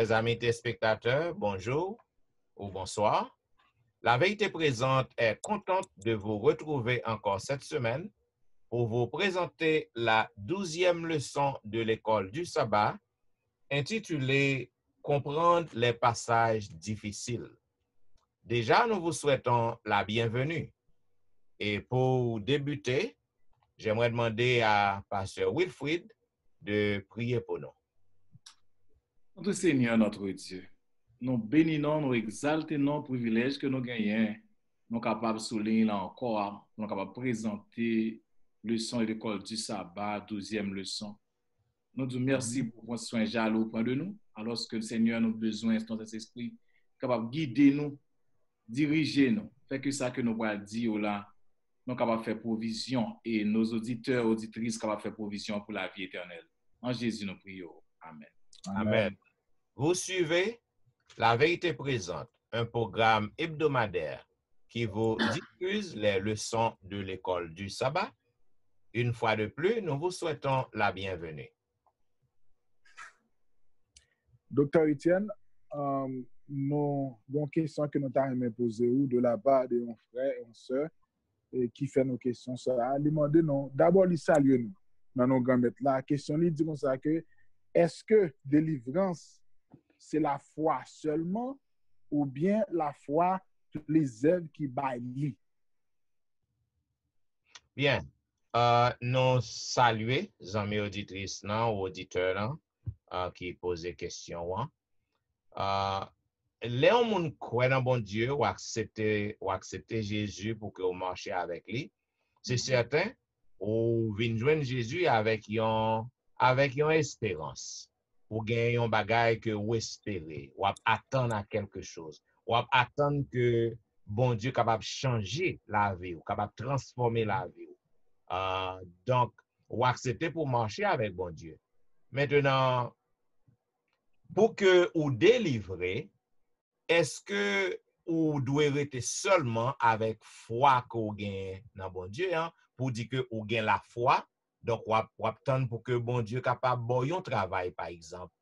chers amis téléspectateurs, bonjour ou bonsoir. La Vérité Présente est contente de vous retrouver encore cette semaine pour vous présenter la 12e leçon de l'école du sabbat intitulée « Comprendre les passages difficiles ». Déjà, nous vous souhaitons la bienvenue. Et pour débuter, j'aimerais demander à Pasteur Wilfrid de prier pour nous. Notre Seigneur, notre Dieu, nous bénissons, nous exaltons nos privilèges que nous gagnons. Nous sommes capables de souligner là encore, nous sommes capables de présenter leçon de l'école du sabbat, 12e leçon. Nous disons merci pour votre soin jaloux auprès de nous, alors que le Seigneur nous a besoin de notre esprit, capable de guider nous, diriger nous, fait que ça que nous allons dire là, nous sommes capables de faire provision et nos auditeurs, auditrices capables de faire provision pour la vie éternelle. En Jésus, nous prions. Amen. Amen. Vous suivez La Vérité Présente, un programme hebdomadaire qui vous diffuse les leçons de l'école du sabbat. Une fois de plus, nous vous souhaitons la bienvenue. Docteur Etienne, nous avons une question que nous avons posée de la part de nos frères et nos sœurs qui fait nos questions. Ça a demandé, d'abord, il salue nous dans nos gambettes. La question, il dit comme ça que est-ce que délivrance, c'est la foi seulement ou bien la foi, les œuvres qui baillent? Bien. Nous saluons les amis auditrices ou auditeurs qui posent des questions. Les gens qui croient dans bon Dieu ou accepter Jésus pour que vous marchiez avec lui, c'est certain, ou venez joindre Jésus avec une espérance. Ou gagner un bagage que vous espérez, ou attendre à quelque chose, ou attendre que bon Dieu capable de changer la vie, ou capable de transformer la vie. Donc, ou accepter pour marcher avec bon Dieu. Maintenant, pour que vous délivrez, est-ce que vous devez rester seulement avec foi que vous gagnez dans bon Dieu, pour dire que vous gagnez la foi, donc vous attendre pour que bon Dieu capable de bon travail, par exemple.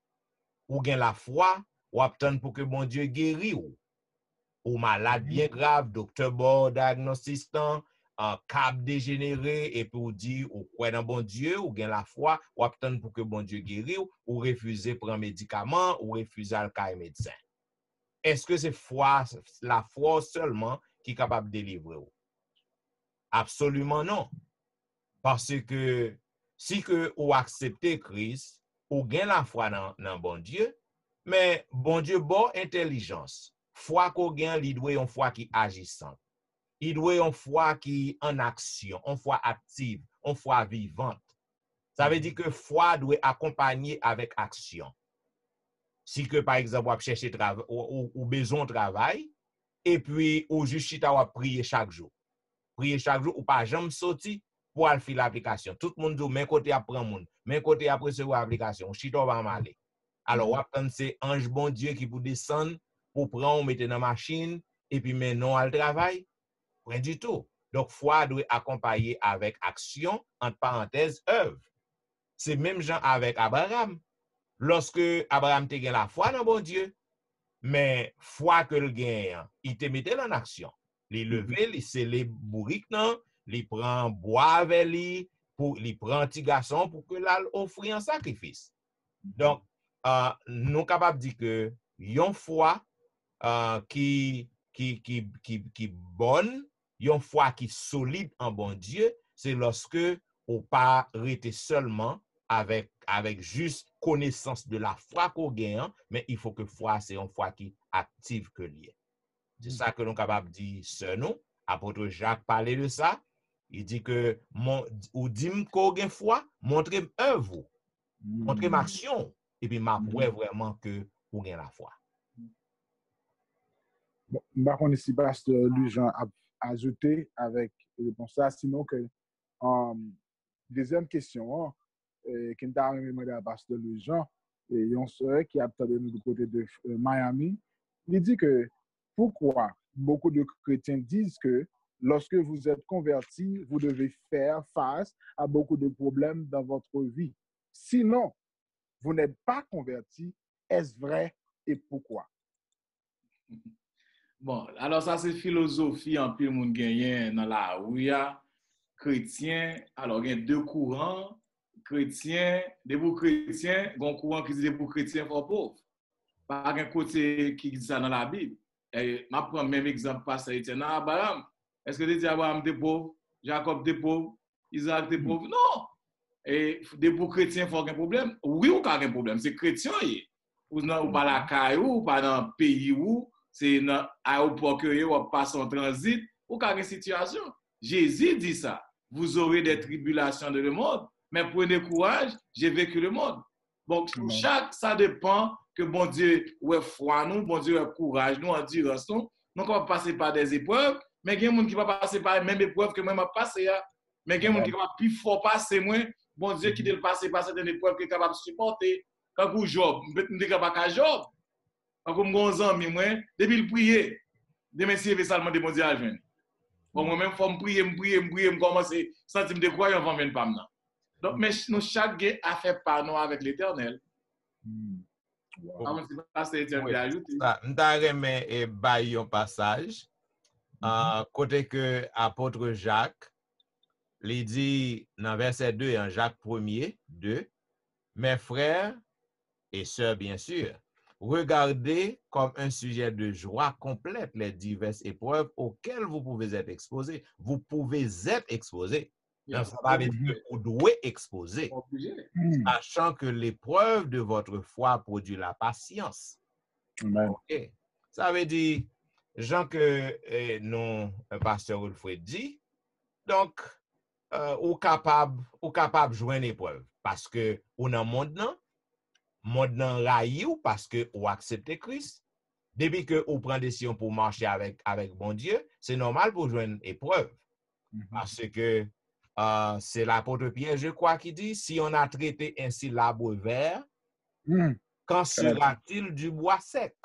Ou gagnez la foi, vous attendre pour que bon Dieu guérit ou malade bien grave, docteur bon diagnosticant, un cap dégénéré, et puis ou dit ou croit dans bon Dieu, ou gain la foi, ou attendre pour que bon Dieu guérit, ou refuser prendre médicament, ou refuser le médecin. Est-ce que c'est la foi seulement qui est capable de délivrer? Absolument non. Parce que si que ou acceptez Christ, ou gain la foi dans bon Dieu, mais bon Dieu bon intelligence. Foi qu'on gagne, il doit une foi qui agissante. Il doit une foi qui en action, une foi active, une foi vivante. Ça veut dire que foi doit accompagner avec action. Si que par exemple, vous cherchez travail ou besoin de travail, et puis ou juste vous prier chaque jour. Prier chaque jour ou pas jamais sorti pour aller faire l'application. Tout le monde dit mais côté apprend monde, mais côté après recevoir l'application, chita va m'aller. Alors, vous attendez c'est ange bon Dieu qui vous descend pour prendre, mettre dans la machine, et puis maintenant, à le travail. Rien du tout. Donc, foi doit accompagner avec action, entre parenthèses, œuvre. C'est même genre avec Abraham. Lorsque Abraham te gagne la foi dans bon Dieu, mais foi que le gagne, il te mettait en action. Il lever, il scellait bourrique, il prend bois avec lui, il prend un petit garçon pour que là, offre un sacrifice. Donc, nous sommes capables de dire que une foi qui bonne, une foi qui solide en bon Dieu, c'est lorsque on pas rester seulement avec juste connaissance de la foi qu'on gagne, mais il faut que foi c'est une foi qui active que lié. C'est ça que nous sommes capables de dire sur nous. Apôtre Jacques parlait de ça. Il dit que ou dit qu'on gagne foi, montrez œuvre, montrez action. Et puis, m'a prouvé vraiment que vous avez la foi. Bon, je ne sais pas si Pasteur Lujan a ajouté avec réponse ça, sinon que deuxième question, qui t'a demandé à Pasteur Lujan, et une soeur qui a attendu nous du côté de Miami, il dit que pourquoi beaucoup de chrétiens disent que lorsque vous êtes converti, vous devez faire face à beaucoup de problèmes dans votre vie. Sinon, vous n'êtes pas converti, est-ce vrai et pourquoi? Bon, alors ça c'est philosophie en pile moun genyen dans la ouya. Chrétien, alors il y a deux courants. Chrétien, debout chrétien, gon courant qui dit debout chrétien faut pauvre. Pas un côté qui dit ça dans la Bible. Et je prends même exemple pasteur Etienne Abraham. Est-ce que tu dis Abraham était pauvre, Jacob était pauvre, Isaac était pauvre? Non. Et debout chrétien faut un problème. Oui ou pas un problème, c'est chrétien ou pas la caillou, ou pas dans le pays où c'est dans l'aéroport que vous passez en transit ou pas une situation. Jésus dit ça. Vous aurez des tribulations dans le monde, mais prenez courage, j'ai vécu le monde. Donc, ça dépend que bon Dieu ouais foi nous, bon Dieu ouais courage nous, endurance nous. Donc, on va passer par des épreuves, mais il y a des gens qui vont passer par les mêmes épreuves que moi je passé. Mais il y a des gens qui vont plus fort passer moins. Bon Dieu qui doit passer par certaines épreuves qui est capable de supporter. Quand vous Job, vous êtes capable de Job. Quand vous avez un ami, depuis le prier, de messieurs seulement de bon Dieu à jeune. Bon, moi-même, il faut me prier, me commencer, sentir de croyant avant de pas maintenant. Donc, mais nous, chaque gars a fait par nous avec l'éternel. Nous avons un passage, côté que apôtre Jacques, il dit dans verset 2, en Jacques 1er, 2, mes frères et sœurs, bien sûr, regardez comme un sujet de joie complète les diverses épreuves auxquelles vous pouvez être exposés. Vous pouvez être exposés. Yeah. Ça va dire que vous devez exposer, sachant que l'épreuve de votre foi produit la patience. Okay. Ça veut dire, Jean que non, pasteur Wilfred dit, donc, ou capable de jouer une épreuve. Parce que on a monde nan raillou parce que ou accepte Christ. Depuis que ou prend décision pour marcher avec bon Dieu, c'est normal pour jouer une épreuve. Parce que c'est l'apôtre Pierre, je crois, qui dit, si on a traité ainsi l'arbre vert, quand sera-t-il du bois sec?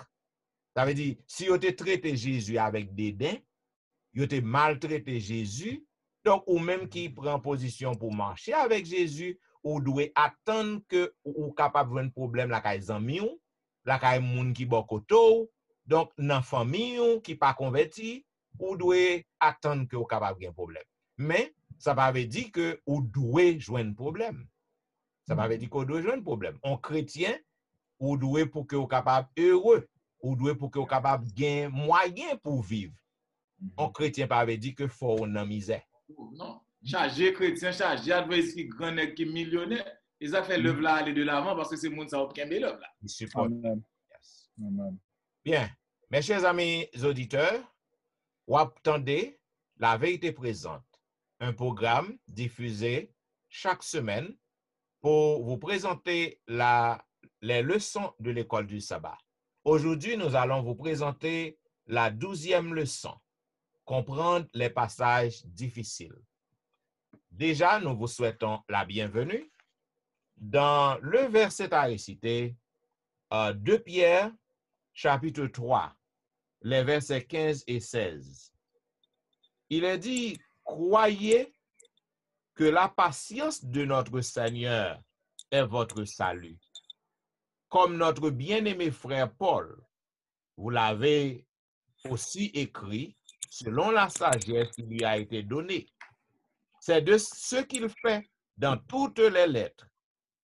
Ça veut dire, si on te traité Jésus avec dédain, on te maltraité Jésus, donc ou même qui prend position pour marcher avec Jésus, ou doit attendre que ou capable de un problème la kay zanmi ou, la kay moun ki bokoto, donc nan famille ou qui pas converti, ou doit attendre que ou capable de un problème. Mais ça pas veut dire que ou doit joindre problème. Ça pas veut dire qu'on doit joindre problème. En chrétien, ou doit pour que ou capable heureux, ou doit pour que ou capable gain moyen pour vivre. En chrétien pas veut dire que faut en misère. Non. Chargé chrétien, chargé adversaire qui grand qui millionnaire, ils ont fait l'œuvre là aller de l'avant parce que c'est monde ça qui aime l'œuvre là. Yes. Bien, mes chers amis auditeurs, vous attendez La Vérité Présente, un programme diffusé chaque semaine pour vous présenter les leçons de l'école du sabbat. Aujourd'hui, nous allons vous présenter la 12e leçon, comprendre les passages difficiles. Déjà, nous vous souhaitons la bienvenue. Dans le verset à réciter, 2 Pierre, chapitre 3, les versets 15 et 16. Il est dit, croyez que la patience de notre Seigneur est votre salut. Comme notre bien-aimé frère Paul, vous l'avez aussi écrit selon la sagesse qui lui a été donnée. C'est de ce qu'il fait dans toutes les lettres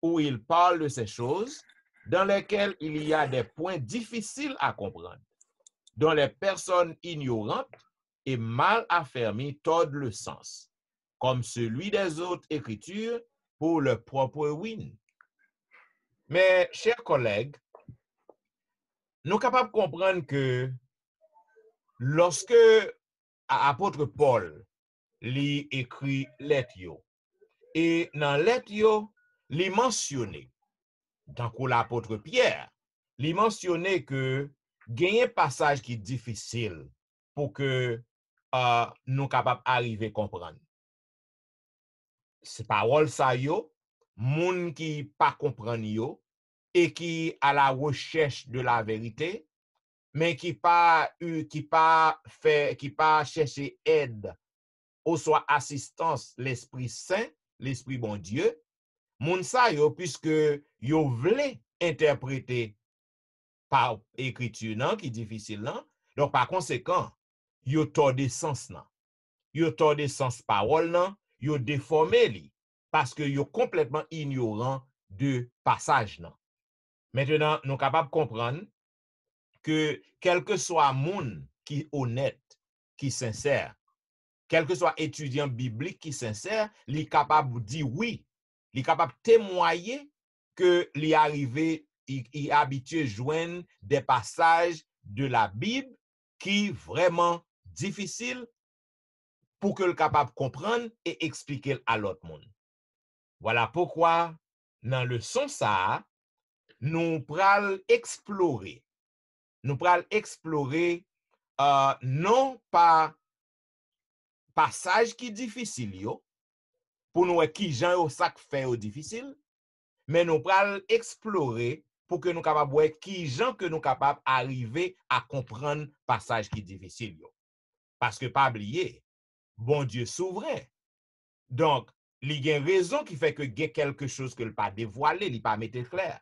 où il parle de ces choses dans lesquelles il y a des points difficiles à comprendre, dont les personnes ignorantes et mal affermies tordent le sens, comme celui des autres écritures pour leur propre ruine. Mais, chers collègues, nous sommes capables de comprendre que lorsque l'apôtre Paul li écrit lettre yo, et dans lettre yo, li mentionné, tant que l'apôtre Pierre, li mentionné que gagner passage qui est difficile pour que nous capables arriver comprendre. C'est parole ça yo, moun qui pas comprendre yo et qui à la recherche de la vérité, mais qui pas chercher aide ou soit assistance l'Esprit Saint, l'Esprit bon Dieu, moun sa yo puisque yo vle interpréter par écriture nan, qui difficile nan. Donc, par conséquent, yo torde sens nan. Yo torde sens parole nan, yo déformé li. Parce que yo complètement ignorant de passage nan. Maintenant, nous capables de comprendre que quel que soit moun qui honnête, qui sincère, quel que soit étudiant biblique qui sincère, il est capable de dire oui, il est capable de témoigner que il est arrivé, il est habitué à joindre des passages de la Bible qui vraiment difficiles pour que le capable de comprendre et expliquer à l'autre monde. Voilà pourquoi dans le son ça, nous pral explorer non pas passage qui difficile yo, pour nous qui jan yo ça fait au difficile, mais nous pral explorer pour que nous capable voir qui jan que nous capable arriver à comprendre passage qui difficile yo. Parce que pas oublier, bon Dieu souverain. Donc, il y a une raison qui fait que il y a quelque chose que il pas dévoilé, il pas mettre clair.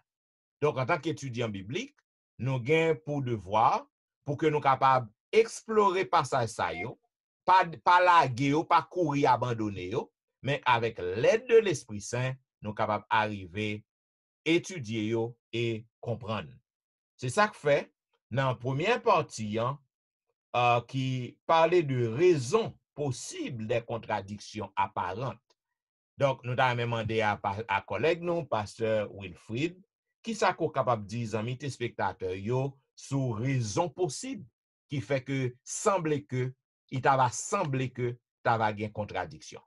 Donc, en tant qu'étudiant biblique, nous avons pour devoir, pour que nous capables explorer passage ça yo, pas laguer yo, pas courir abandonner yo, mais avec l'aide de l'Esprit Saint, nous capables arriver étudier yo et comprendre. C'est ça que fait dans la première partie qui parlait de raisons possibles des contradictions apparentes. Donc, nous avons demandé à collègue nous, pasteur Wilfrid, qui ça qu'on capable de dire amis téléspectateurs yo sous raison possible qui fait que il va sembler que t'ava une contradiction.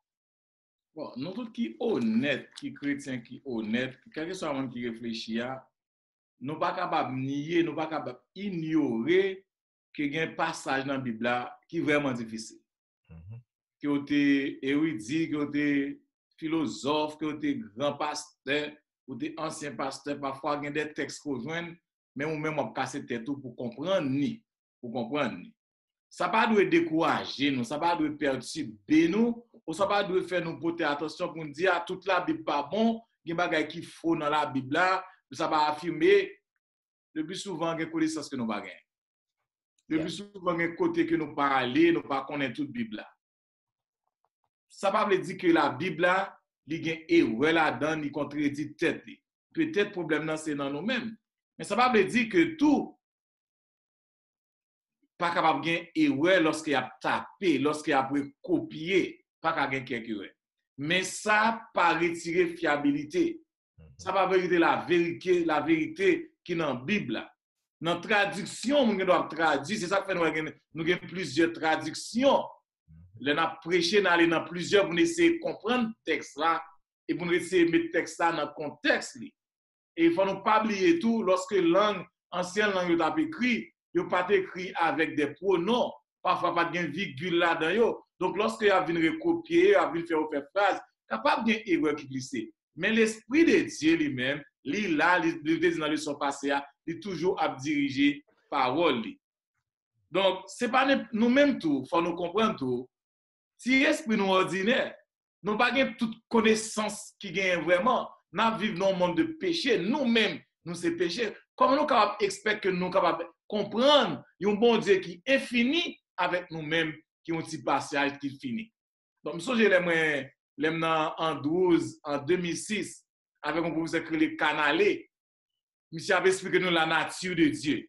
Bon, nous tous qui honnêtes, qui chrétiens qui honnêtes, quel que soit le monde qui réfléchit à, nous pas capable nier, nous pas capable ignorer qu'il y a un passage dans la Bible qui est vraiment difficile. Qui ont été érudits, qui ont été philosophes, qui ont été grands pasteurs, ou des anciens pasteurs, parfois il y a des textes qu'on joint, mais ou même on casse tête tout pour comprendre ni. Ça pas doit décourager nous, ça pas doit perturber nous, ou ça pas doit faire nous porter attention pour nous dire ah, toute la Bible pas bon, il y a des bagages qui faux dans la Bible là, ça va affirmer le plus souvent il y a connaissance que nous pas gagner. Le plus souvent il y a côté que nous pas aller, nous pas connaître toute Bible là. Ça pas veut dire que la Bible là, il y a erreur là-dedans, il contredit tête. Peut-être problème là c'est dans nous-mêmes. Mais ça pas veut dire que tout pas capable de gagner erreur lorsqu'il a tapé, lorsqu'il a copié, pas capable de gagner quelque erreur. Mais ça pas retirer fiabilité. Ça pas vérité la vérité qui est dans la Bible. Dans la traduction, nous devons traduire, c'est ça que nous avons plusieurs traductions. Nous avons prêché dans plusieurs pour essayer de comprendre le texte là et pour essayer de mettre le texte là dans le contexte. Et il faut ne pas oublier tout, lorsque langue, ancienne langue est écrit, il n'y a pas écrit avec des pronoms, parfois pas de virgule là-dedans. Donc, lorsque il y a venu recopier, il y a venu faire une phrase, il n'y a pas de erreur qui glisse. Mais l'Esprit de Dieu lui-même, lui là, il dit dans le leçon passée, il est toujours à diriger parole. Donc, ce n'est pas nous-mêmes tout, il faut nous comprendre tout. Si l'esprit nous ordinaire, nous n'avons pas toute connaissance qui gagne vraiment, nous vivons dans un monde de péché, nous-mêmes, nous sommes péchés. Comment nous sommes capables d'expliquer que nous sommes capables de comprendre un bon Dieu qui est infini avec nous-mêmes, qui ont un petit passage qui finit. Donc, je suis en 12, en 2006, avec un professeur qui est Canalé, monsieur avait expliqué nous la nature de Dieu.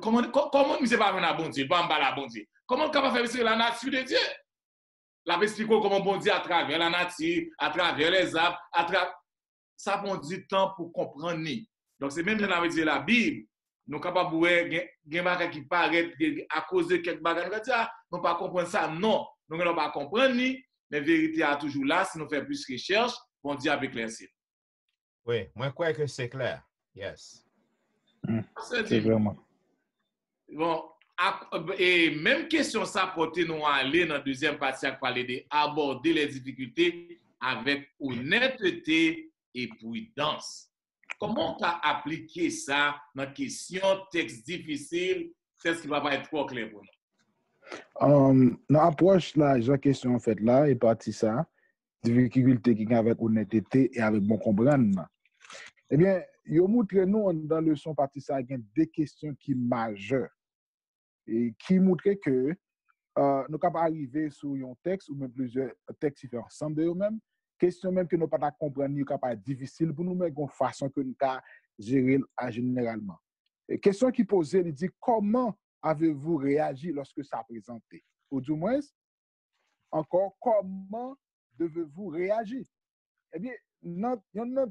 Comment monsieur va venir à bon Dieu, à bon Dieu? Comment capable de faire expliquer la nature de Dieu? La expliquer comment bon Dieu à travers la nature, à travers les arbres, à travers... Ça prend du temps pour comprendre. Donc, c'est même si on avait dit la Bible, nous sommes capables de voir des choses qui paraissent à cause de quelques bagages. Nous ne pas comprendre ça. Non, nous ne pas comprendre. Mais la vérité est toujours là. Si nous faisons plus de recherche, bon Dieu avec l'éclaircir. Oui, moi, je crois que c'est clair. Yes. C'est vraiment. Bon, et même question ça porter nous aller dans la deuxième partie à parler d'aborder les difficultés avec honnêteté et prudence. Comment tu as appliqué ça dans la question texte difficile? C'est ce qui va pas être trop clair pour nous. Dans l'approche, la question en fait là, est partie ça, difficulté qui vient avec honnêteté et avec bon comprendre. Eh bien, yo montre nous dans le leçon partie ça il y a des questions qui majeures et qui montrent que nous capable arriver sur un texte ou même plusieurs textes qui font ensemble de eux-mêmes, question même que nous pas comprendre, nous capable difficile pour nous mais une façon que nous ta gérer généralement. Et question qui posait, il dit comment avez-vous réagi lorsque ça a présenté? Ou du moins encore comment devez-vous réagir? Eh bien, il y a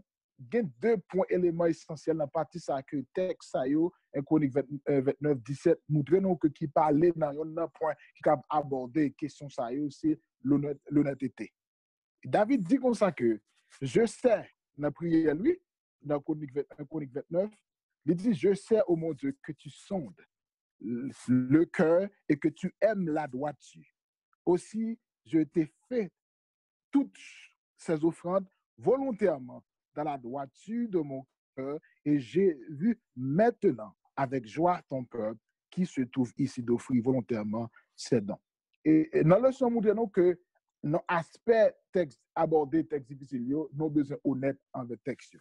deux points éléments essentiels dans la partie ça que texte ça yo un chronique 29 17 montre nous que qui parler dans un point qui a abordé question ça yo c'est l'honnêteté. David dit comme ça que je sais dans prière lui dans chronique 29 il dit je sais ô mon Dieu que tu sondes le cœur et que tu aimes la droiture. Aussi je t'ai fait toutes ces offrandes volontairement dans la droiture de mon cœur et j'ai vu maintenant avec joie ton peuple qui se trouve ici d'offrir volontairement ses dons. Et dans le leçon, nous disons que nos aspects texte abordés, texte difficile, nous avons besoin honnête envers texte.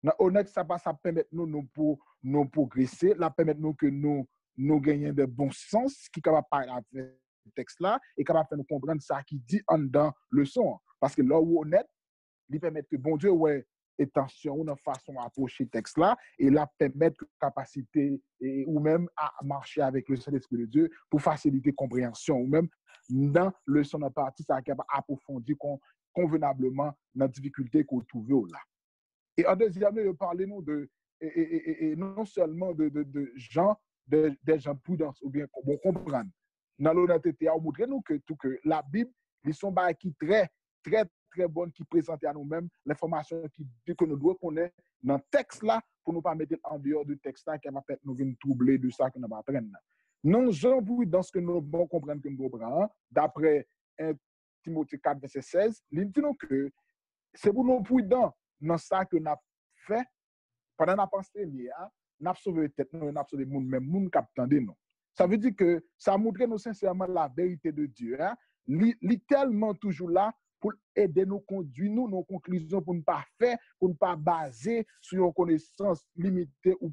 Dans honnête, ça permet nous progresser, ça permet nous que nous gagnions de bon sens qui est capable de parler avec le texte là et capable de nous comprendre ça qui dit en dans le leçon. Parce que là où honnête, il permet que bon Dieu ouais attention dans façon d'approcher le texte là et là permettre capacité ou même à marcher avec le Saint-Esprit de Dieu pour faciliter compréhension ou même dans le son de partie ça capable approfondir convenablement dans la difficulté qu'on trouve là. Et en deuxième lieu, parlez-nous de et non seulement de gens des gens prudents ou bien bon comprendre. Dans l'honnêteté, on montre nous que la Bible ils sont qui très bonne qui présente à nous-mêmes l'information que nous devons connaître dans le texte là pour ne pas mettre en dehors du texte là qui va peut-être nous venir troubler de ça que nous va apprendre. Non, Jean dans ce que nous devons comprendre que nous devons d'après 1 Timothée 4 verset 16, il dit nous que c'est pour nous prudents dans ça que nous avons fait pendant la pensée nous avons sauvé tête nous avons sauvé monde même monde qui attendait nous. Ça veut dire que ça montre nous sincèrement la vérité de Dieu littéralement toujours là pour aider nous conduire nos conclusions pour ne pas faire, pour ne pas baser sur une connaissance limitée ou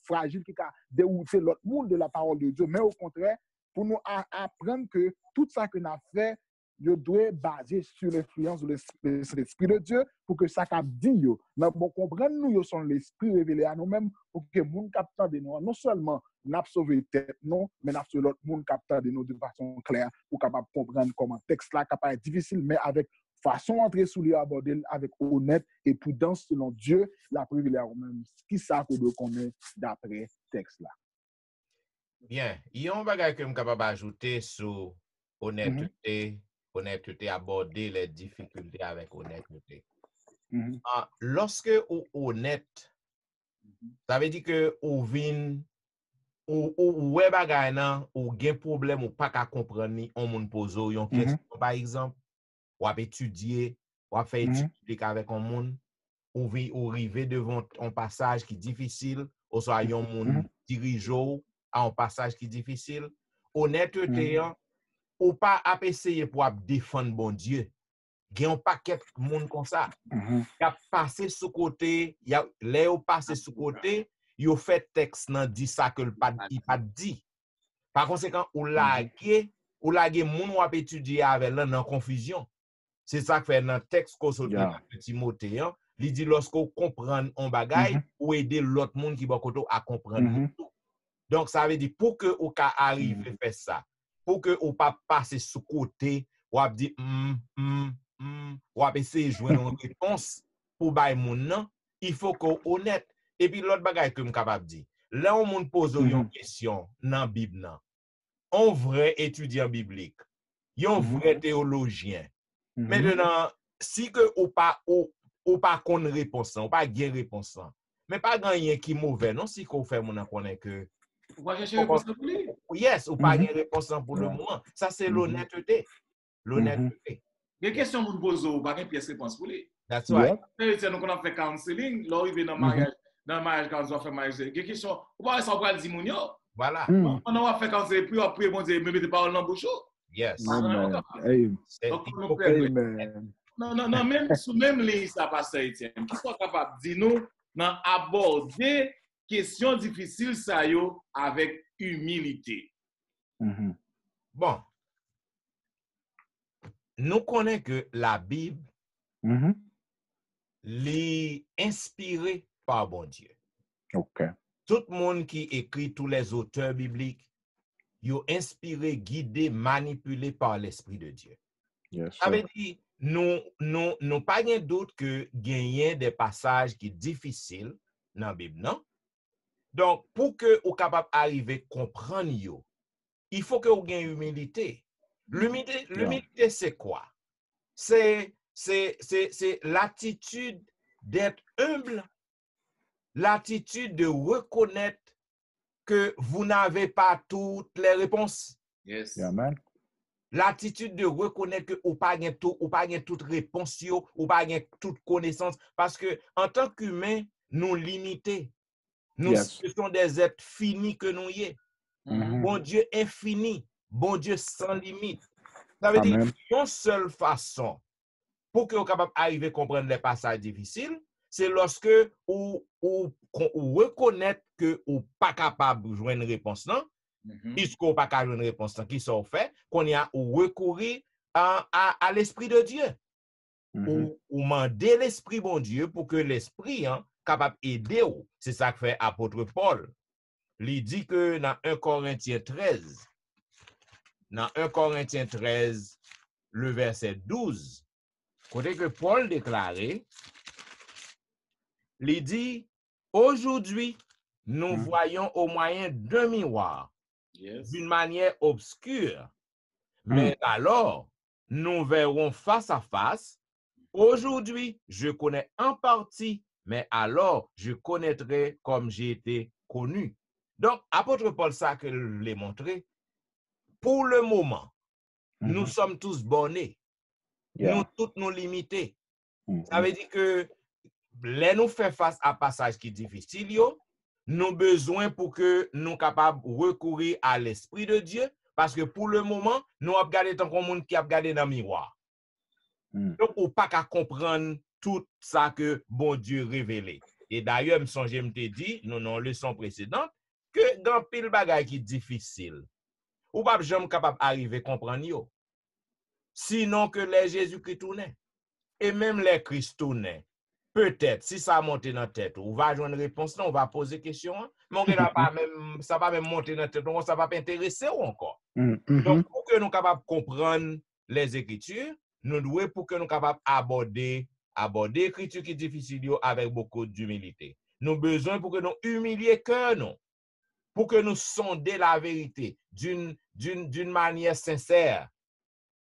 fragile qui a dérouté l'autre monde de la parole de Dieu, mais au contraire, pour nous apprendre que tout ça que nous avons fait, nous doit baser sur l'influence de l'Esprit de Dieu pour que ça qu'a dit, nous devons comprendre nous sommes l'Esprit révélé à nous-mêmes pour que le monde capte de nous, non seulement nous sauvé tête non, mais nous sauvé l'autre monde capte de nous de façon claire pour capable comprendre comment le texte là capable être difficile, mais avec façon d'entrer sous lui aborder avec honnête et prudence selon Dieu, la privilège même qui ça que nous connaît d'après texte là. Bien, il y a un bagage que je suis capable d'ajouter sur honnêteté, honnêteté, aborder les difficultés avec honnêteté. Lorsque vous honnête, ça veut dire que vous vient ou bagay nan ou gen problème ou pas qu'à comprendre ni on moun pose yon question par exemple ou a étudier ou a fait étudier avec un monde ou river devant un passage qui difficile ou soit yon moun dirigeant à un passage qui difficile honnêteté ou pas à essayer pour défendre bon Dieu gen un paquet monde comme ça qui a passé sous côté y a les ou passé sous côté yo fait texte nan dit ça que il pas dit. Par conséquent, ou lage moun ou ap étudier avec là dans confusion. C'est ça que fait dans texte qu'on sorti dans Timothée, il dit lorsque vous comprenez un bagay ou aider l'autre monde qui bokoto à comprendre tout. Donc ça veut dire pour que ou ka arrive faire ça, pour que ou pas passer sous côté ou ap dit ou ap essayer joindre une réponse pour bay moun nan, il faut qu'on honnête. Et puis l'autre bagay que je suis capable de dire, là on moun pose une question dans la Bible nan, un vrai étudiant biblique, un vrai théologien. Maintenant, si que ou pas qu'on réponse, ou pas gain réponse, mais pas gagner qui mauvais, non si qu'on fait mon connaît que ou pas chercher réponse pour lui. Yes, ou pas gain réponse pour le moment. Ça c'est l'honnêteté. L'honnêteté. Des questions moun pose ou pas gain pièce réponse pour lui. That's right. C'est nous qu'on a fait counseling, là arrivé dans mariage. Dans le mariage, quand on fait mariage, il y a des questions. Vous voyez ça, on va le dire, mounio. Voilà. On va faire quand c'est plus après, bon Dieu, me mettez parole dans le bouchon. Yes. Amen. Non, même ligne, ça passe, Étienne. Qui soit capable de dire nous, nan aborder question difficile sa yo avec humilité. Bon, nous connaissons que la Bible est inspirée par bon Dieu. OK. Tout le monde qui écrit, tous les auteurs bibliques, ils sont inspirés, guidés, manipulés par l'Esprit de Dieu. Yes, Ça sir. veut dire, nous pas de doute que gagner des passages qui sont difficiles dans la Bible, non? Donc, pour que vous capable d'arriver à comprendre, il faut que vous ayez humilité. L'humilité, c'est quoi? C'est l'attitude d'être humble, l'attitude de reconnaître que vous n'avez pas toutes les réponses. Yes. Yeah, man. L'attitude de reconnaître que vous pas gain tout, ou pas gain toute réponse, ou pas gain toute connaissance, parce que en tant qu'humain, nous limités. Nous Yes. sommes des êtres finis que nous y est. Bon Dieu infini, bon Dieu sans limite. Ça veut dire Amen. une seule façon pour que vous capable d'arriver à comprendre les passages difficiles, c'est lorsque vous reconnaître que vous pas capable de jouer une réponse, non? Puisque vous pas capable de jouer une réponse, qui sont fait, qu'on y a recourir à l'Esprit de Dieu. Ou demander l'Esprit bon Dieu pour que l'Esprit capable d'aider. C'est ça que fait apôtre Paul. Il dit que dans 1 Corinthiens 13, le verset 12, côté que Paul déclarait, il dit, aujourd'hui, nous voyons au moyen d'un miroir, d'une manière obscure, mais alors, nous verrons face à face. Aujourd'hui, je connais en partie, mais alors, je connaîtrai comme j'ai été connu. Donc, apôtre Paul, ça que je l'ai montré, pour le moment, nous sommes tous bornés. Nous tous nous limités. Ça veut dire que les nous faire face à passage qui est difficile, nous avons besoin pour que nous capables de recourir à l'Esprit de Dieu, parce que pour le moment, nous avons regardé tant qu'on monde qui a regardé dans le miroir. Donc, on pas qu'à comprendre tout ça que bon Dieu révélé. Et d'ailleurs, me songe me te dit, dans leçon précédente, que dans pile bagay qui difficile, ou pas jamais capable d'arriver à comprendre yo. Sinon que les Jésus-Christ tournaient. Et même les Christ tournaient. Peut-être, si ça monte dans la tête, on va jouer une réponse, on va poser question, mais on va pas même, ça va même monter dans la tête, donc ça va pas intéresser ou encore. Donc, pour que nous capables de comprendre les Écritures, nous devons, pour que nous capables d'aborder l'écriture qui est difficile avec beaucoup d'humilité. Nous avons besoin pour que nous humilier cœur, nous, pour que nous sondions la vérité d'une manière sincère.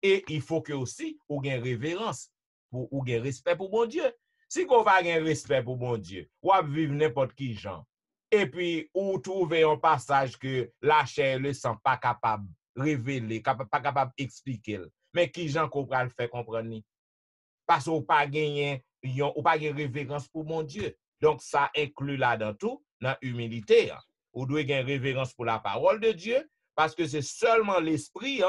Et il faut que aussi, ou gain révérence, ou gain respect pour bon Dieu. Si on va gain respect pour bon Dieu, ou à vivre n'importe qui genre, et puis ou trouver un passage que la chair le sang pas capable révéler, pas capable expliquer, mais qui gens qu'on va le faire comprendre ni. Parce qu'on pas gagner, ou pas gain révérence pour mon Dieu. Donc ça inclut là dans tout, dans humilité. Ou doit gain révérence pour la parole de Dieu, parce que c'est seulement l'esprit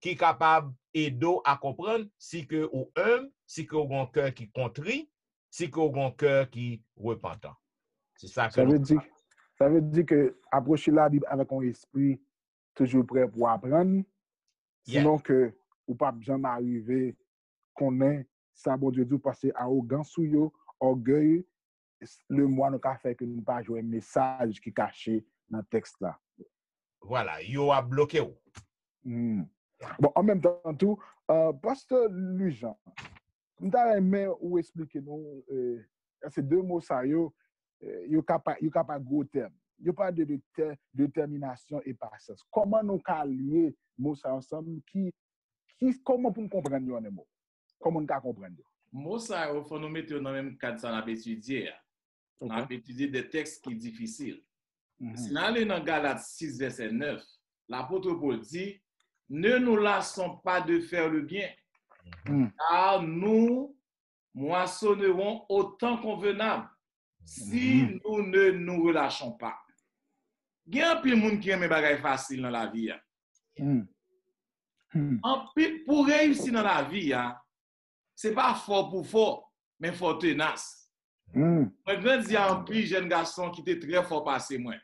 qui est capable d'aider à comprendre si que ou humble, si que ou un cœur qui contrit, si que ou un cœur qui repentant. C'est ça que Ça veut dire que approcher la Bible avec un esprit toujours prêt pour apprendre, sinon que ou pas jamais arriver qu'on ait ça bon Dieu dit passer arrogance ou yo, orgueil, le moi nous ka fait que nous pas jouer un message qui est caché dans le texte là. Voilà, yo a bloqué ou. Bon, en même temps tout, pasteur Lujan, nous aimé ou expliquer nous ces deux mots ça yo capable gros terme. Yo parle de détermination et patience. Comment nous lier mots ça ensemble comment pour nous comprendre yon mot? Comment nous comprendre? Mots ça il faut nous mettre dans le même cadre ça on a étudié. On a étudié des textes qui sont difficiles. Si nous allons dans Galates 6 verset 9, l'apôtre Paul dit ne nous lassons pas de faire le bien, car nous moissonnerons autant convenable si nous ne nous relâchons pas. Il y a un peu de monde qui aime les bagages faciles dans la vie. Pour réussir dans la vie, ce n'est pas fort pour fort, mais fort tenace. Moi, grandi en plus jeune garçon qui était très fort passé, moi.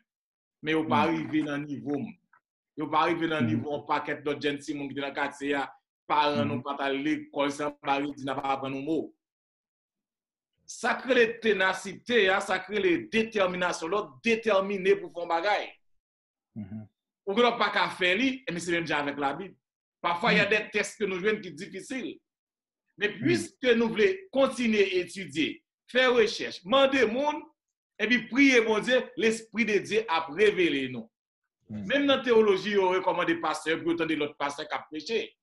Mais il pas arrivé dans le niveau. Il pas arrivé dans le niveau, un paquet d'autres jeunes qui étaient dans le quartier, parents n'ont pas allé à l'école, sans parler, ils n'ont pas appris nos mots. Ça crée les ténacité, ça crée les déterminations, l'autre déterminé pour faire bagaille. Ou que l'on pas qu'à faire, mais c'est même déjà avec la Bible. Parfois, il y a des tests que nous jouons qui sont difficiles. Mais puisque nous voulons continuer à étudier, faire recherche, demander au monde, et puis prier, mon Dieu, l'Esprit de Dieu a révélé nous. Même dans la théologie, on recommande des pasteurs pour entendre l'autre pasteur qui a prêché.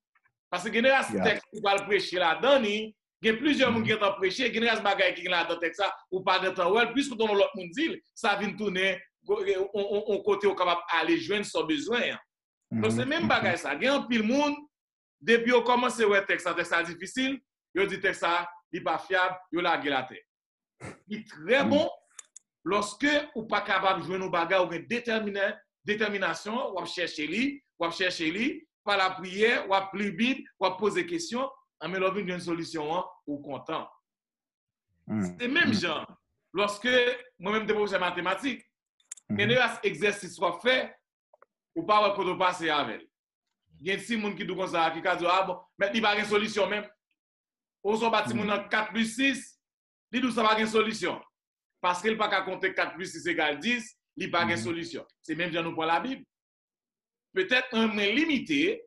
Parce que il y a des textes qui vont prêcher là-dedans, il y a plusieurs gens qui ont prêché, il y a des bagages qui sont là-dedans, ou pas de temps, puisque dans l'autre monde dit, ça vient tourner, on côté au capable aller joindre son besoin. Donc c'est même bagage ça. Il y a un pile monde, depuis on commence à voir texte difficile, il dit texte ça, il n'est pas fiable, il a la tête. Il est très bon lorsque ou pas capable de jouer nos bagages ou détermination, ou chercher lui, par la prière, ou à plus Bible, ou à poser des questions, en me l'ouvrir une solution, ou content. C'est même genre, lorsque moi-même je professeur mathématiques, mais les exercices soit fait, ou pas qu'on passe avec. Il y a des gens qui disent comme ça, qui disent, ah bon, mais il n'y a pas de solution même. Ou son bâtiment 4 plus 6, il dit ça pas de solution. Parce qu'il n'y a pas qu'à compter 4 plus 6 égale 10, il n'y a pas de solution. C'est même si nous prenons la Bible. Peut-être un moins limité,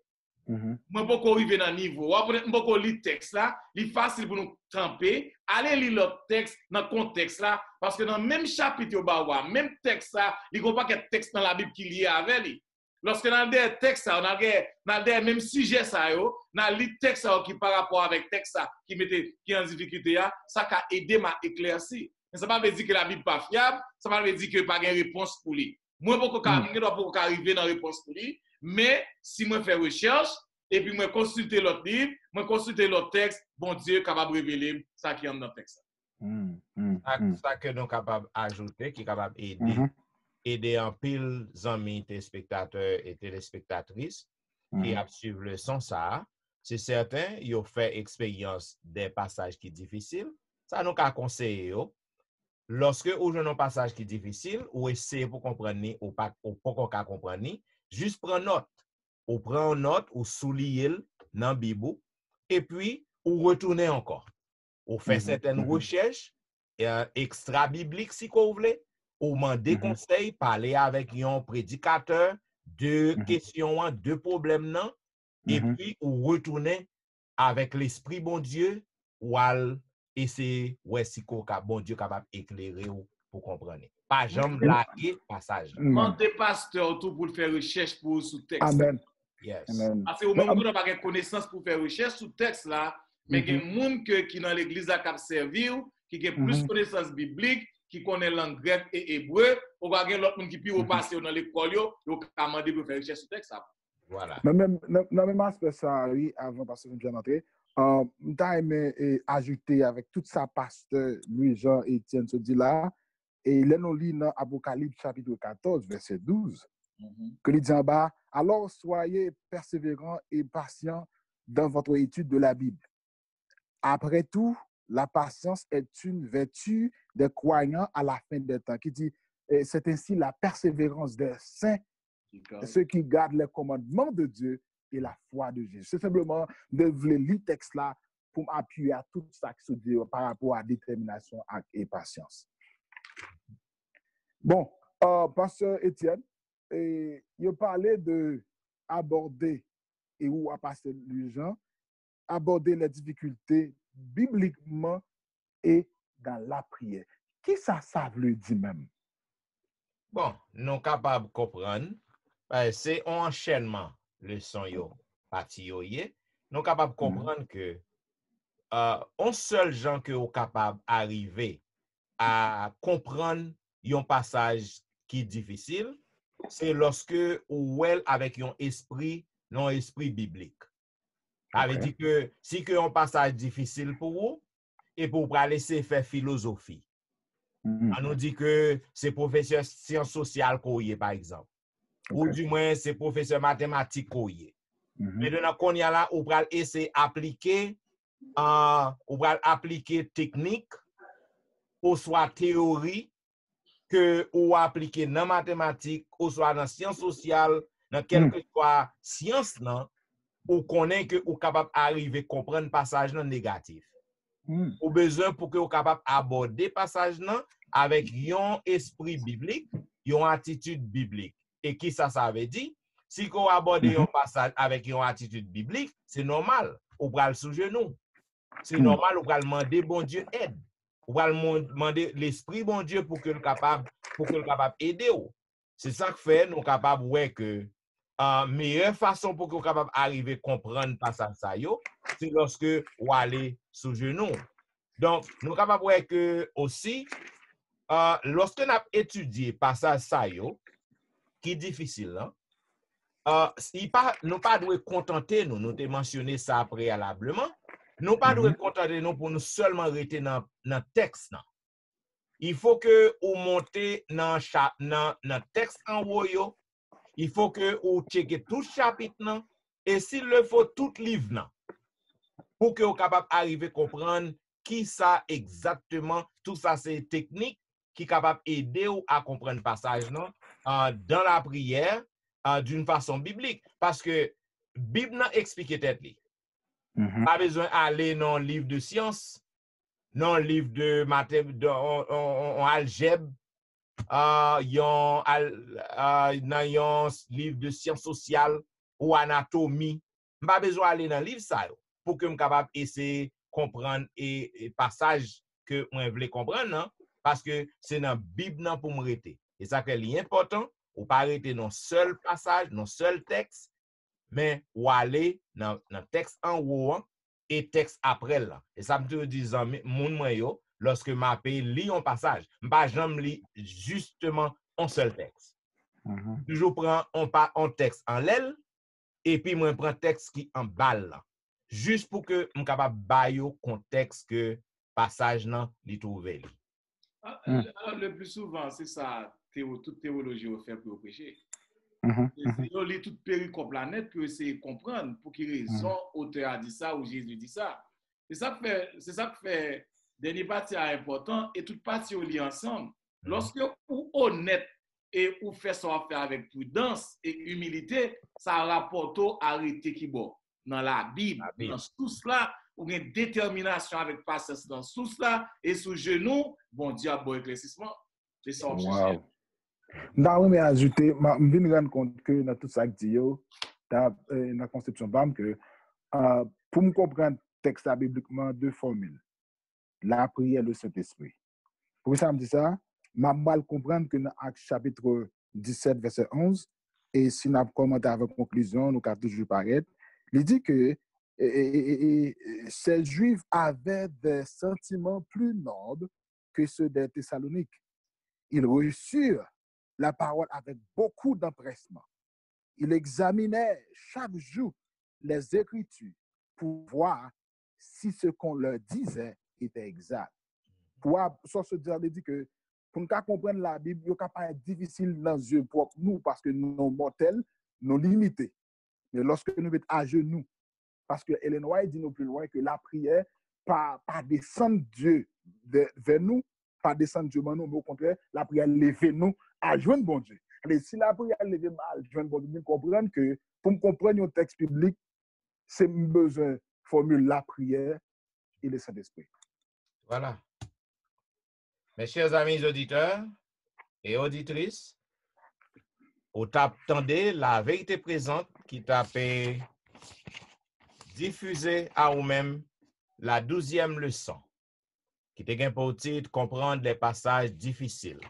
moi pas arriver dans le niveau, peut-être pas lire le texte là, il est facile pour nous tremper, aller lire l'autre texte dans le contexte là, parce que dans le même chapitre, même texte là, il n'y a pas de texte dans la Bible qui est lié avec lui. Lorsque dans le texte, on a le même sujet, on a le texte qui par rapport avec le texte qui est en difficulté, ça a aidé à éclaircir. Mais ça ne veut pas dire que la Bible n'est pas fiable, ça ne veut pas dire qu'il n'y a pas de réponse pour lui. Moi, je ne peux pas arriver dans la réponse pour lui, mais si je fais recherche, et puis je consulte l'autre livre, je consulte l'autre texte, bon Dieu est capable de révéler ça qui est dans le texte. Ça que nous sommes capables d'ajouter, qui est capable d'aider en pile amis, téléspectateurs et téléspectatrices qui suivent le son ça. C'est certain, ils ont fait expérience des passages qui sont difficiles. Ça nous a conseillé. Lorsque vous avez un passage qui est difficile, ou essayez pour comprendre, ou pas comprendre, juste prendre note. Ou prendre note, ou souligner dans la Bible, et puis, ou retourner encore. Ou faire certaines recherches extra-bibliques, si vous voulez, ou demander conseil, parler avec un prédicateur de questions, de problèmes, et puis, ou retourner avec l'Esprit bon Dieu, ou et c'est si bon Dieu capable d'éclairer pour comprendre. Pas jamais laguer passage. Demandez pasteur tout pour faire recherche pour sous texte. Amen. Yes. Parce que au même temps, on n'a pas de connaissance pour faire recherche sous texte là, mais il y a des gens qui dans l'église qui ont servi, qui ont plus de connaissances bibliques, qui connaissent langue grecque et hébreu, ou il y a l'autre monde qui peut passer dans l'école, ils ont demandé pour faire recherche sous texte. Voilà. Dans même aspect ça, oui, avant parce que je viens d'entrer, je aimé ajouter avec tout ça, pasteur Louis-Jean et Étienne se dit là, et là nous lisons dans Apocalypse chapitre 14, verset 12, que il dit en bas, alors soyez persévérants et patients dans votre étude de la Bible. Après tout, la patience est une vertu des croyants à la fin des temps, qui dit, c'est ainsi la persévérance des saints, ceux qui gardent les commandements de Dieu et la foi de Jésus. C'est simplement de lire le texte là pour m'appuyer à tout ça qui se dit par rapport à détermination et patience. Bon, pasteur Étienne, il parlait de aborder, et où a passé les gens, aborder les difficultés bibliquement et dans la prière. Qui ça veut dire même? Bon, nous sommes capables de comprendre. C'est un enchaînement, le son yo, parti yo ye. Nous sommes capables de comprendre que un seul gens que sont capables d'arriver à comprendre un passage qui est difficile, c'est lorsque ou avec un esprit biblique. Ça veut dire que si un passage difficile pour vous, et pour pas laisser faire philosophie. On nous dit que c'est professeur sciences sociales qu'on y est, par exemple. Ou du moins, c'est professeur mathématiques qu'on y est. Maintenant, qu'on y a là, on va essayer d'appliquer technique ou soit théorie que ou appliquer dans mathématiques, ou soit dans sciences sociales, dans quelque soit science nan, ou connaît que ou capable arriver comprendre passage nan négatif. Ou besoin pour que ou capable aborder passage nan avec un esprit biblique, une attitude biblique. Et qui ça veut dire? Si vous abordez un passage avec une attitude biblique, c'est normal. Ou pral sous genou. C'est normal, ou pral demander bon Dieu aide. Ou pral demander l'esprit bon Dieu pour que le capable aider. C'est ça que fait nous capable ouais que meilleure façon pour que vous capable arriver comprendre passage ça yo, c'est lorsque vous allez sous genou. Donc nous capable ouais que aussi lorsque nous avons étudié passage ça yo qui est difficile hein, nous pas doit contenter nous te mentionné ça préalablement. Nous pas doit contenter nous pour nous seulement rester dans texte nan. Il faut que ou monter dans texte en haut yo, il faut que ou checker tout chapitre nan et s'il le faut tout livre nan pour que vous capable arriver comprendre qui ça exactement, tout ça c'est technique qui capable aider ou à comprendre passage nan dans la prière d'une façon biblique parce que Bible n'a expliqué tête li. Pas besoin d'aller dans le livre de science, dans le livre de mathématiques, en algèbre, dans un livre de sciences sociales ou anatomie. Pas besoin d'aller dans le livre ça pour que je sois capable d'essayer de comprendre et passage que je voulais comprendre, non? Parce que c'est dans la Bible pour me arrêter. Et ça qui est important, ou pas arrêter dans seul passage, dans seul texte, mais ou aller dans le texte en haut et texte après là. Et ça me te dit, mon moyen, lorsque ma pays lit un passage, pas jamais lit justement un seul texte. Toujours prends un texte en l'aile et puis moi prends texte qui en balle juste pour que je capable bailler contexte que passage nan li trouvé. Le plus souvent c'est ça toute théologie au fait pour prêcher. On lit toute péricope la net pour essayer de comprendre pour quelle raison auteur a dit ça ou Jésus dit ça. C'est ça que fait dernier partie important et toute partie on lit ensemble. Lorsque vous honnête et vous fait ça faire avec prudence et humilité, ça rapporte au arrêté qui bon dans la Bible. Dans tout cela, ou une détermination avec patience dans tout cela et sous genou, bon Dieu a bon éclaircissement. C'est ça. Wow. Non, mais ajouter, je me rends compte que dans tout ça que dit dans la conception BAM que pour me comprendre le texte bibliquement deux formules. La prière, le Saint-Esprit. Pour ça, je me dis ça, je mal comprendre que dans Actes chapitre 17, verset 11, et si nous commenté avec conclusion, nous avons toujours paraître, il dit que ces Juifs avaient des sentiments plus nobles que ceux des Thessaloniques. Ils reçurent la parole avec beaucoup d'empressement. Ils examinaient chaque jour les Écritures pour voir si ce qu'on leur disait était exact. Pour se dire, il dit que pour nous comprendre la Bible, il n'est pas difficile dans les yeux pour nous parce que nous sommes mortels, nous limités. Mais lorsque nous mettons à genoux, parce que Ellen White dit nous plus loin que la prière, pas descendre Dieu vers nous, pas descendre Dieu vers nous, mais au contraire, la prière lever nous à joindre bon Dieu. Et si la prière lever à joindre bon Dieu, nous comprenons que pour comprendre un texte biblique, c'est besoin de formuler la prière et le Saint-Esprit. Voilà. Mes chers amis auditeurs et auditrices, vous attendez la vérité présente qui t'a fait diffuser à vous-même la 12e leçon, qui te gagne pour titre comprendre les passages difficiles.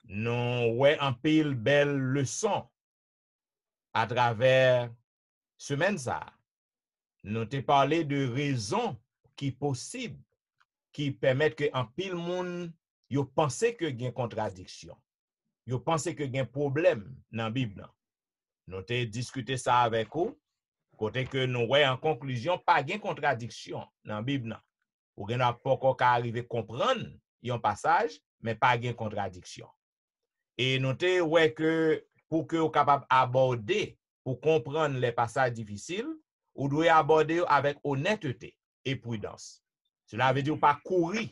Nous ouais un pile belle leçon à travers semaine ça. Nous te parlé de raisons qui possibles qui permettent que en pile monde yo pense que gain contradiction. Yo pense que gain problème dans la Bible. Nous te discuté ça avec vous. Côté que nous ouais en conclusion pas gain contradiction dans la Bible. Ou gen n'a pas encore arriver comprendre un passage mais pas gain contradiction. Et notez ouais que pour que vous capable aborder pour comprendre les passages difficiles, vous devez aborder avec honnêteté et prudence. Cela veut dire pas courir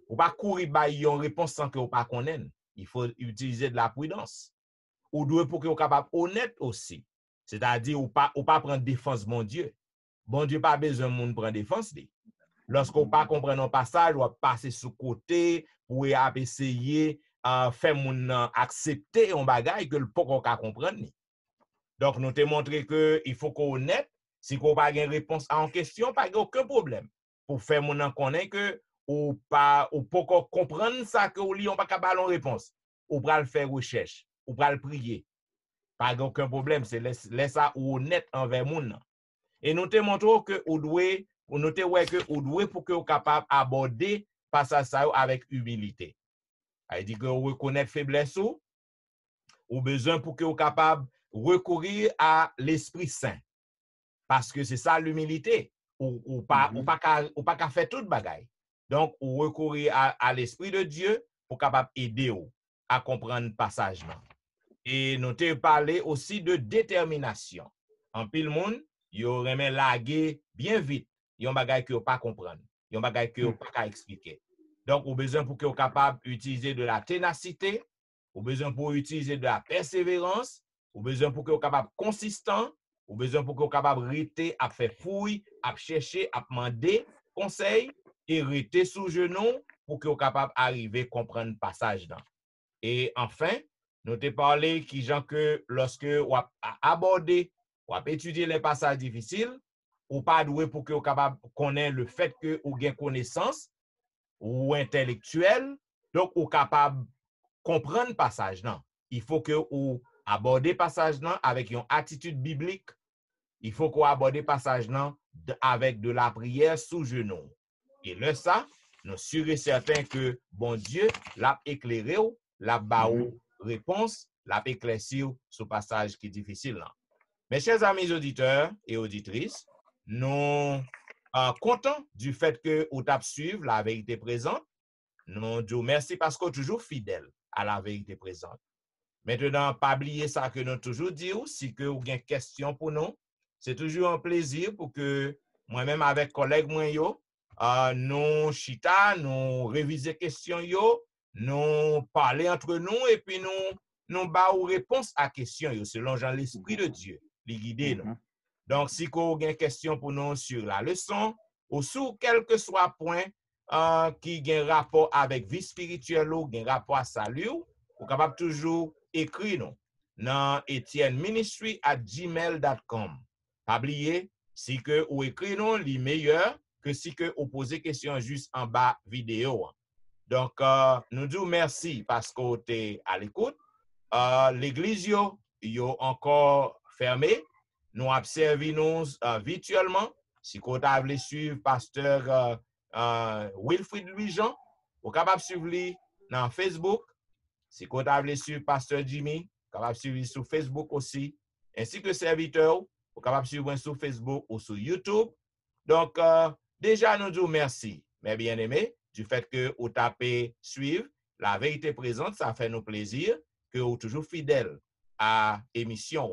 Ou pas courir ba yon réponse sans que ou pas connaître. Il faut utiliser de la prudence. Ou doit pour que vous capable honnête aussi. C'est-à-dire ou pas prendre défense mon Dieu. Bon Dieu pas besoin monde prendre défense li. Lorsqu'on pas comprendre un passage, ou passer sous côté pour essayer faire moun accepter un bagage que le pas qu'on comprendre ni. Donc nous te montré que il faut qu'on honnête, si qu'on pas une réponse à une question, pas aucun problème. Pour faire moun connaître que ou pas comprendre ça que ou li on pas capable une réponse. Ou pral faire recherche, ou pral prier. Pas aucun problème, c'est laisse ça honnête envers moun. Et nous te montrons que ou nous te ouais que ou doit pour que ou capable aborder passage ça avec humilité. Il dit que ou reconnaître faiblesse ou besoin pour que ou capable recourir à l'Esprit Saint. Parce que c'est ça l'humilité. Ou pas qu'à faire toute bagaille. Donc, ou recourir à l'Esprit de Dieu pour capable aider ou à comprendre le passage là. Et nous te parlé aussi de détermination. En pile monde, yo remet laguer bien vite. Yon bagay que yo pas comprendre. Yon bagay que yo pas expliquer. Donc, ou besoin pour que yo capable utiliser de la ténacité, ou besoin pour utiliser de la persévérance, ou besoin pour que yo capable consistant, ou besoin pour que yo capable rester à faire fouille, à chercher, à demander conseil et rester sous genou pour que yo capable arriver comprendre le passage là. Et enfin, nous te parlé qui gens que lorsque ou aborder ou étudier les passages difficiles, ou pas doué pour que vous capable connaître le fait que ou gain connaissance ou intellectuel, donc ou capable comprendre passage là. Il faut que ou aborder passage là avec une attitude biblique. Il faut qu'on aborde passage là avec de la prière sous genou. Et là ça, nous sûr et certain que bon Dieu l'a éclairé, l'a baou réponse, l'a éclairci sur passage qui est difficile là. Mes chers amis auditeurs et auditrices, nous contents du fait que vous avez suivi la vérité présente. Nous disons merci parce que vous êtes toujours fidèle à la vérité présente. Maintenant, pas oublier ça que nous toujours dit, si que vous avez une question pour nous, c'est toujours un plaisir pour que moi-même avec collègues moi yo, nous chita, nous réviser questions yo, nous parler entre nous et puis nous ba ou réponse à questions yo selon l'esprit de Dieu, les guider nous. Donc, si vous avez une question pour nous sur la leçon ou sur quel que soit point qui a un rapport avec vie spirituelle ou un rapport à salut, vous êtes capable toujours écrire nous dans etienneministry@gmail.com. Pas oublier, si que vous écrivez nous, c'est meilleur que si que vous posez question juste en bas vidéo. Donc, nous disons merci parce que vous êtes à l'écoute. L'église est encore fermée. Nous observons virtuellement. Si vous voulez suivre pasteur Wilfrid Louis-Jean, vous êtes capable de suivre dans Facebook. Si vous voulez suivre pasteur Jimmy, vous êtes capable de suivre sur Facebook aussi. Ainsi que serviteur, vous êtes capable de suivre sur Facebook ou sur YouTube. Donc, déjà, nous disons merci, mes bien-aimés, du fait que vous tapez suivre la vérité présente. Ça fait nous plaisir que vous êtes toujours fidèles à l'émission.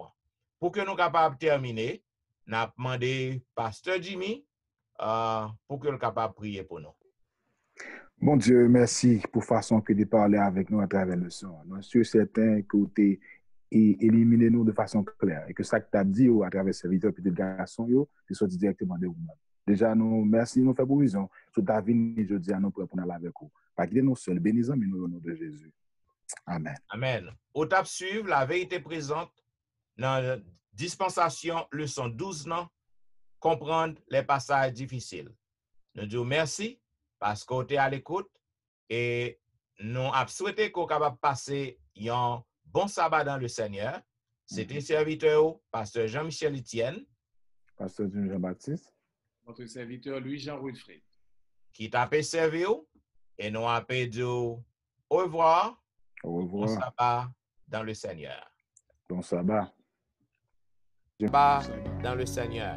Pour que nous soyons capables de terminer, nous avons demandé pasteur Jimmy pour que nous soyons capables de prier pour nous. Bon Dieu, merci pour la façon que tu parles avec nous à travers le son. Nous sommes certains que tu éliminé nous de façon claire et que ça que tu as dit à travers ces serviteurs et les garçons, c'est sorti directement de vous-même. Déjà, nous merci, nous faisons provision. Tout ta vie, je dis à nous pour aller avec vous. Pas quitter nous seuls, bénissons, mais nous au nom de Jésus. Amen. Amen. Au tap suivre la vérité présente dans la dispensation leçon 12 non, comprendre les passages difficiles. Nous disons merci parce que vous êtes à l'écoute et nous avons souhaité qu'on soit capable de passer un bon sabbat dans le Seigneur. C'était serviteur, pasteur Jean-Michel Etienne, pasteur Jean-Baptiste, notre serviteur Louis-Jean Wilfrid, qui t'a servi et nous avons dit au revoir. Au revoir. Bon sabbat dans le Seigneur. Bon sabbat. Sabbat dans le Seigneur.